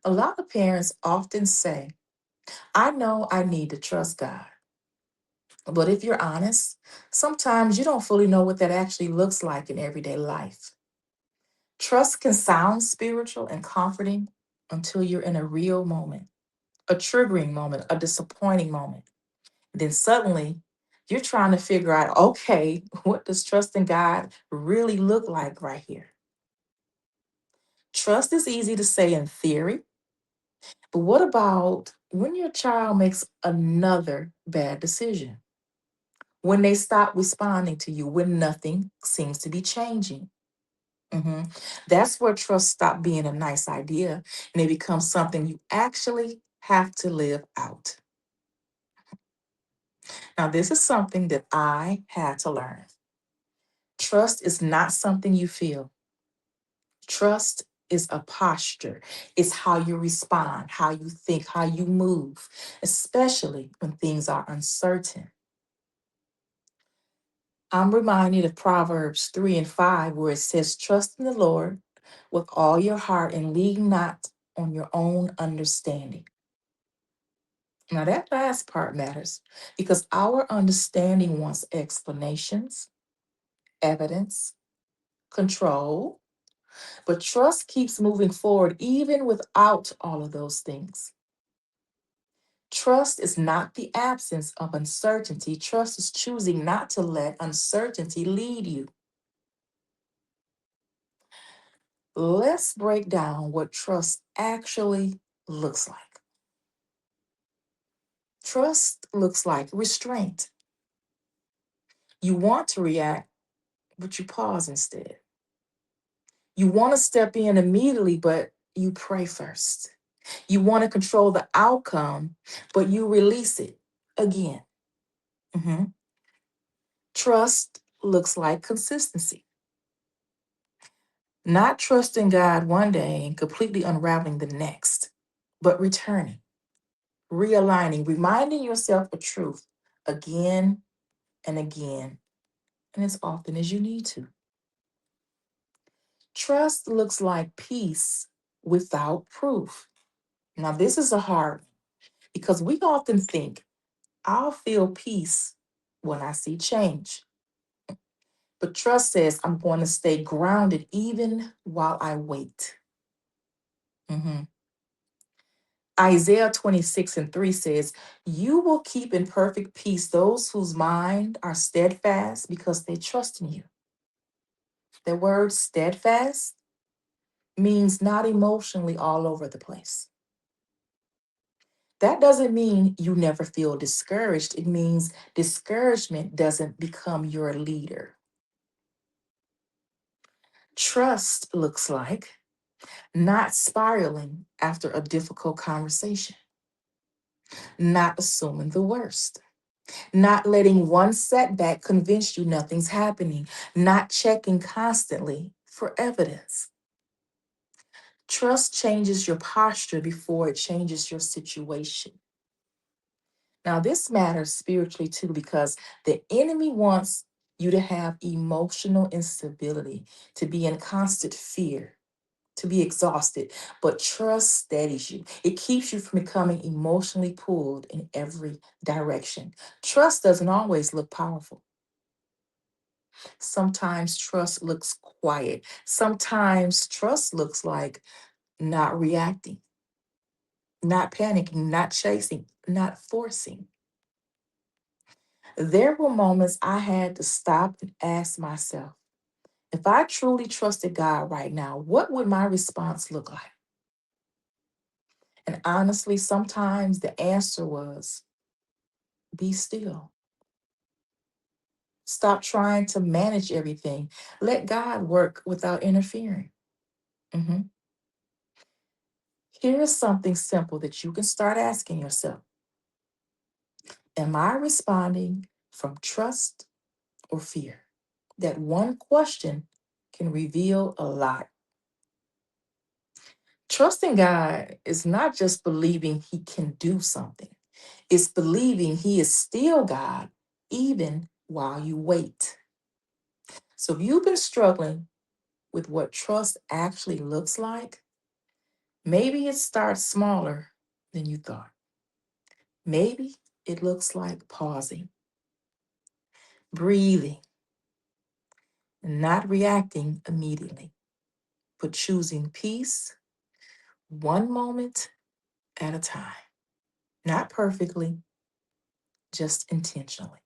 A lot of parents often say, I know I need to trust God. But if you're honest, sometimes you don't fully know what that actually looks like in everyday life. Trust can sound spiritual and comforting until you're in a real moment, a triggering moment, a disappointing moment. Then suddenly you're trying to figure out, okay, what does trusting God really look like right here? Trust is easy to say in theory, but what about when your child makes another bad decision? When they stop responding to you, when nothing seems to be changing? Mhm. That's where trust stops being a nice idea and it becomes something you actually have to live out. Now, this is something that I had to learn. Trust is not something you feel. Trust is a posture. It's how you respond, how you think, how you move, especially when things are uncertain. I'm reminded of Proverbs 3 and 5, where it says, Trust in the Lord with all your heart and lean not on your own understanding. Now, that last part matters because our understanding wants explanations, evidence, control, but trust keeps moving forward even without all of those things. Trust is not the absence of uncertainty. Trust is choosing not to let uncertainty lead you. Let's break down what trust actually looks like. Trust looks like restraint. You want to react, but you pause instead. You want to step in immediately, but you pray first. You want to control the outcome, but you release it again. Mhm. Trust looks like consistency, not trusting God one day and completely unraveling the next, but returning, realigning, reminding yourself the truth again and again, and as often as you need to. Trust looks like peace without proof. Now, this is a hard one because we often think, I'll feel peace when I see change. But trust says, I'm going to stay grounded even while I wait. Mhm. Isaiah 26 and 3 says, You will keep in perfect peace those whose mind are steadfast because they trust in you. The word steadfast means not emotionally all over the place. That doesn't mean you never feel discouraged. It means discouragement doesn't become your leader. Trust looks like not spiraling after a difficult conversation, not assuming the worst, not letting one setback convince you nothing's happening, not checking constantly for evidence. Trust changes your posture before it changes your situation. Now, this matters spiritually too because the enemy wants you to have emotional instability, to be in constant fear, to be exhausted, but trust steadies you. It keeps you from becoming emotionally pulled in every direction. Trust doesn't always look powerful. Sometimes trust looks quiet. Sometimes trust looks like not reacting, not panicking, not chasing, not forcing. There were moments I had to stop and ask myself, if I truly trusted God right now, what would my response look like? And honestly, sometimes the answer was be still. Stop trying to manage everything. Let God work without interfering. Mhm. Here is something simple that you can start asking yourself. Am I responding from trust or fear? That one question can reveal a lot. Trusting God is not just believing He can do something, it's believing He is still God, even while you wait. So if you've been struggling with what trust actually looks like, Maybe it starts smaller than you thought. Maybe it looks like pausing, breathing, and not reacting immediately, but choosing peace one moment at a time. Not perfectly, just intentionally.